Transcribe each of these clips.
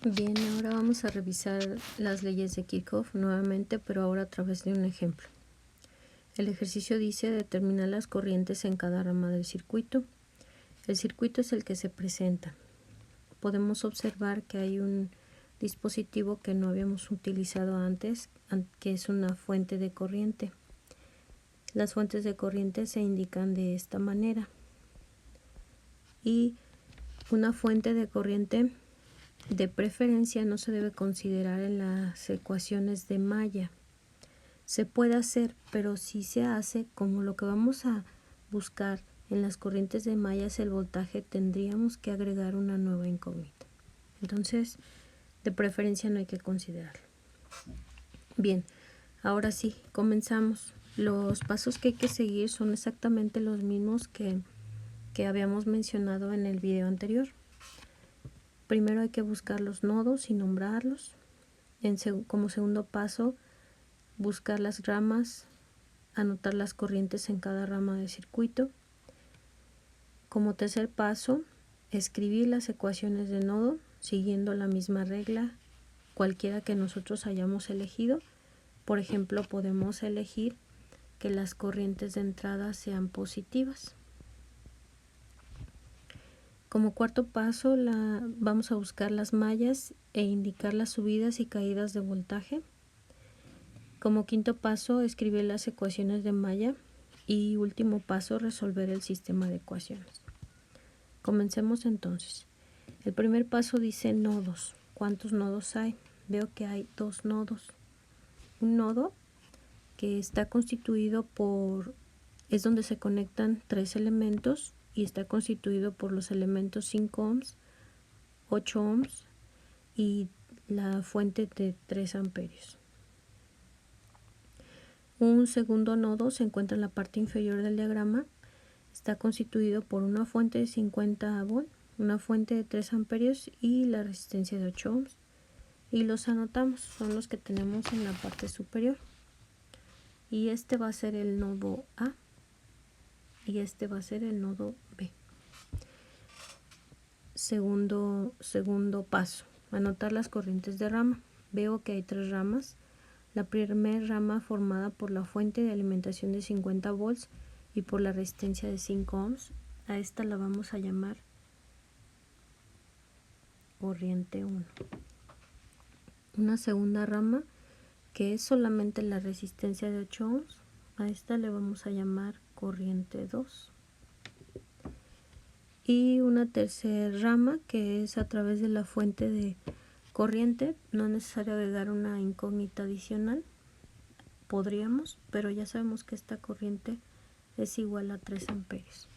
Bien, ahora vamos a revisar las leyes de Kirchhoff nuevamente, pero ahora a través de un ejemplo. El ejercicio dice determinar las corrientes en cada rama del circuito. El circuito es el que se presenta. Podemos observar que hay un dispositivo que no habíamos utilizado antes, que es una fuente de corriente. Las fuentes de corriente se indican de esta manera. Y una fuente de corriente de preferencia no se debe considerar en las ecuaciones de malla. Se puede hacer, pero si se hace, como lo que vamos a buscar en las corrientes de malla es el voltaje, tendríamos que agregar una nueva incógnita. Entonces, de preferencia no hay que considerarlo. Bien, ahora sí, comenzamos. Los pasos que hay que seguir son exactamente los mismos que habíamos mencionado en el video anterior. Primero hay que buscar los nodos y nombrarlos. Como segundo paso, buscar las ramas, anotar las corrientes en cada rama del circuito. Como tercer paso, escribir las ecuaciones de nodo siguiendo la misma regla, cualquiera que nosotros hayamos elegido. Por ejemplo, podemos elegir que las corrientes de entrada sean positivas. Como cuarto paso, vamos a buscar las mallas e indicar las subidas y caídas de voltaje. Como quinto paso, escribir las ecuaciones de malla. Y último paso, resolver el sistema de ecuaciones. Comencemos entonces. El primer paso dice nodos. ¿Cuántos nodos hay? Veo que hay dos nodos. Un nodo que está constituido es donde se conectan tres elementos y está constituido por los elementos 5 ohms, 8 ohms y la fuente de 3 amperios. Un segundo nodo se encuentra en la parte inferior del diagrama. Está constituido por una fuente de 50 volts, una fuente de 3 amperios y la resistencia de 8 ohms. Y los anotamos, son los que tenemos en la parte superior. Y este va a ser el nodo A y este va a ser el nodo B. Segundo paso, anotar las corrientes de rama. Veo que hay tres ramas. La primera rama formada por la fuente de alimentación de 50 volts y por la resistencia de 5 ohms. A esta la vamos a llamar corriente 1. Una segunda rama que es solamente la resistencia de 8 ohms. A esta le vamos a llamar corriente 2. Y una tercera rama que es a través de la fuente de corriente. No es necesario agregar una incógnita adicional. Podríamos, pero ya sabemos que esta corriente es igual a 3 amperios.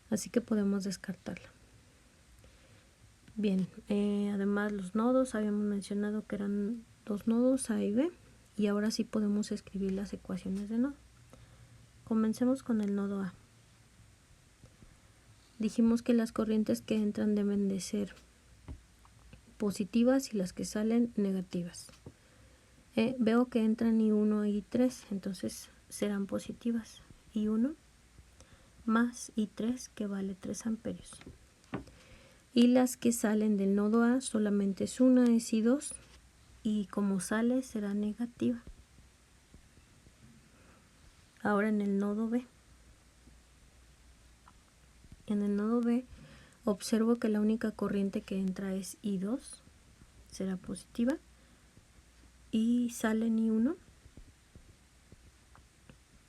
Así que podemos descartarla. Bien, además los nodos, habíamos mencionado que eran dos nodos A y B. Y ahora sí podemos escribir las ecuaciones de nodo. Comencemos con el nodo A. Dijimos que las corrientes que entran deben de ser positivas y las que salen negativas. Veo que entran I1 y I3, entonces serán positivas. I1 más I3 que vale 3 amperios. Y las que salen del nodo A solamente es una, es I2, y como sale será negativa. Ahora en el nodo B. En el nodo B observo que la única corriente que entra es I2, será positiva, y salen I1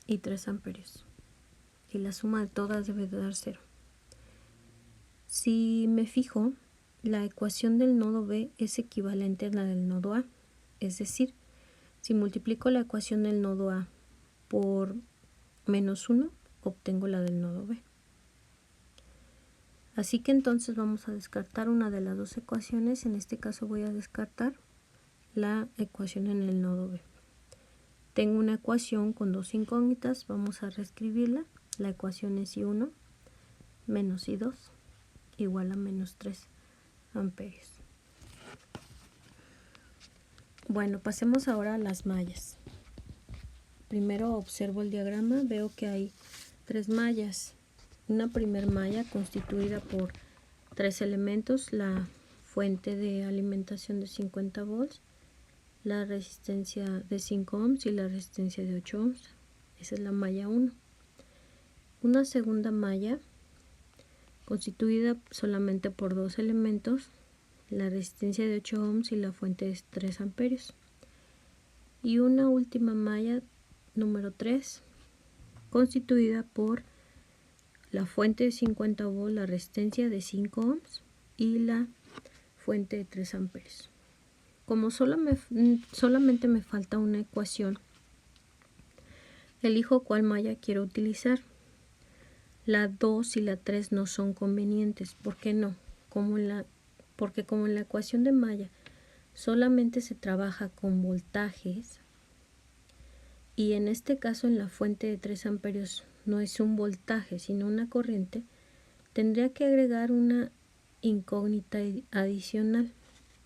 y 3 amperios. Y la suma de todas debe de dar 0. Si me fijo, la ecuación del nodo B es equivalente a la del nodo A. Es decir, si multiplico la ecuación del nodo A por menos 1, obtengo la del nodo B. Así que entonces vamos a descartar una de las dos ecuaciones. En este caso voy a descartar la ecuación en el nodo B. Tengo una ecuación con dos incógnitas, vamos a reescribirla. La ecuación es I1 menos I2 igual a menos 3 amperios. Bueno, pasemos ahora a las mallas. Primero observo el diagrama, veo que hay tres mallas. Una primer malla constituida por tres elementos, la fuente de alimentación de 50 volts, la resistencia de 5 ohms y la resistencia de 8 ohms. Esa es la malla 1. Una segunda malla constituida solamente por dos elementos, la resistencia de 8 ohms y la fuente de 3 amperios. Y una última malla número 3, constituida por la fuente de 50 volts, la resistencia de 5 ohms y la fuente de 3 amperios. Como solamente me falta una ecuación, elijo cuál malla quiero utilizar. La 2 y la 3 no son convenientes. ¿Por qué no? Porque como en la ecuación de malla solamente se trabaja con voltajes, y en este caso en la fuente de 3 amperios no es un voltaje sino una corriente, tendría que agregar una incógnita adicional,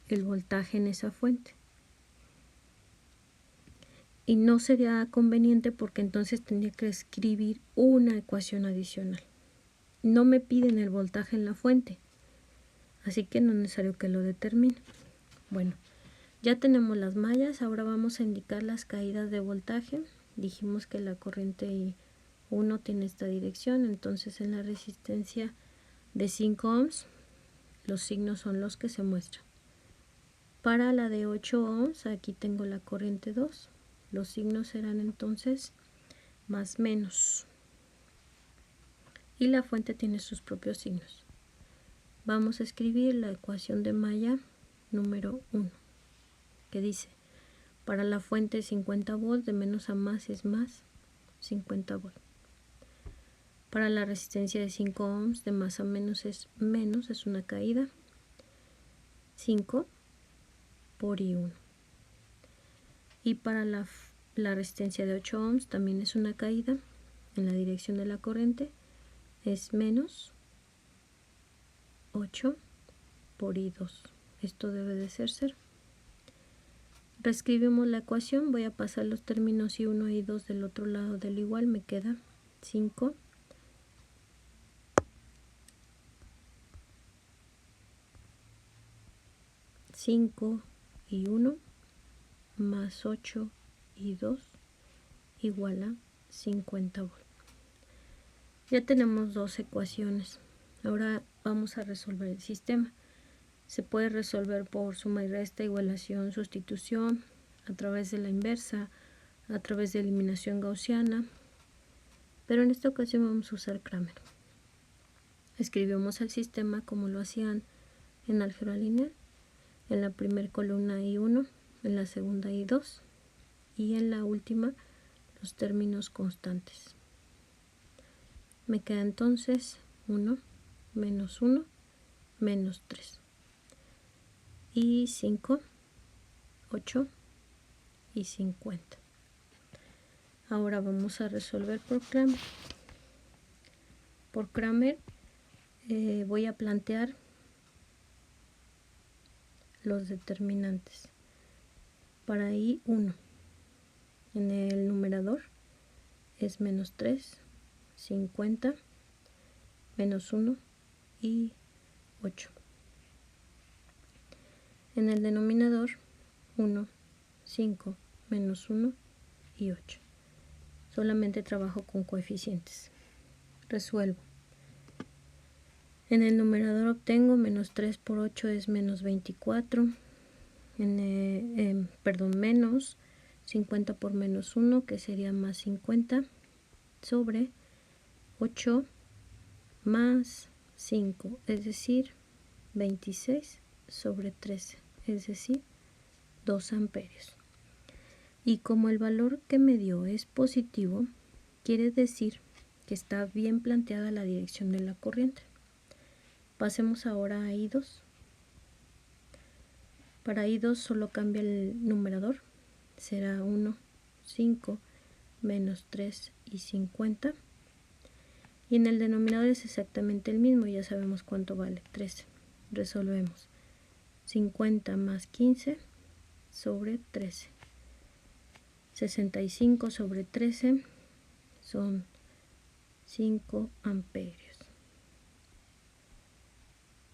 el voltaje en esa fuente. Y no sería conveniente porque entonces tendría que escribir una ecuación adicional. No me piden el voltaje en la fuente, así que no es necesario que lo determine. Bueno, ya tenemos las mallas, ahora vamos a indicar las caídas de voltaje. Dijimos que la corriente 1 tiene esta dirección, entonces en la resistencia de 5 ohms los signos son los que se muestran. Para la de 8 ohms, aquí tengo la corriente 2, los signos serán entonces más menos. Y la fuente tiene sus propios signos. Vamos a escribir la ecuación de malla número 1, que dice, para la fuente 50 volts, de menos a más es más 50 volts. Para la resistencia de 5 ohms, de más a menos, es una caída, 5 por I1. Y para la resistencia de 8 ohms también es una caída en la dirección de la corriente, es menos 8 por I2. Esto debe de ser 0. Reescribimos la ecuación, voy a pasar los términos I1 y I2 del otro lado del igual, me queda 5 y 1 más 8 y 2 igual a 50 volts. Ya tenemos dos ecuaciones. Ahora vamos a resolver el sistema. Se puede resolver por suma y resta, igualación, sustitución, a través de la inversa, a través de eliminación gaussiana, pero en esta ocasión vamos a usar Cramer. Escribimos el sistema como lo hacían en álgebra lineal. En la primera columna I1, en la segunda I2 y en la última los términos constantes. Me queda entonces 1 menos 1 menos 3 y 5, 8 y 50. Ahora vamos a resolver por Cramer. Por Cramer voy a plantear los determinantes. Para I1, en el numerador es menos 3, 50, menos 1 y 8. En el denominador 1, 5, menos 1 y 8. Solamente trabajo con coeficientes. Resuelvo. En el numerador obtengo menos 3 por 8 es menos 24. Menos 50 por menos 1, que sería más 50, sobre 8 más 5, es decir, 26 sobre 13, es decir, 2 amperios. Y como el valor que me dio es positivo, quiere decir que está bien planteada la dirección de la corriente. Pasemos ahora a I2. Para I2 solo cambia el numerador, será 1, 5, menos 3 y 50. Y en el denominador es exactamente el mismo, ya sabemos cuánto vale, 13. Resolvemos. 50 más 15 sobre 13. 65 sobre 13 son 5 amperios.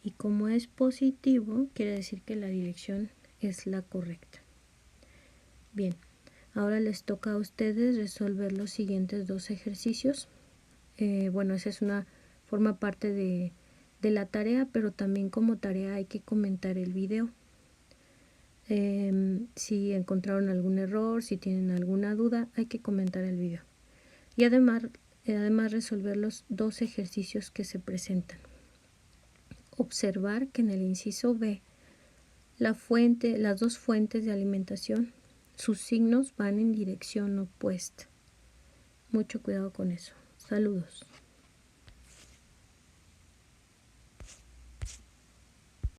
Y como es positivo, quiere decir que la dirección es la correcta. Bien, ahora les toca a ustedes resolver los siguientes dos ejercicios. Bueno, esa es forma parte de la tarea, pero también como tarea hay que comentar el video. Si encontraron algún error, si tienen alguna duda, hay que comentar el video. Y además resolver los dos ejercicios que se presentan. Observar que en el inciso B, las dos fuentes de alimentación, sus signos van en dirección opuesta. Mucho cuidado con eso. Saludos.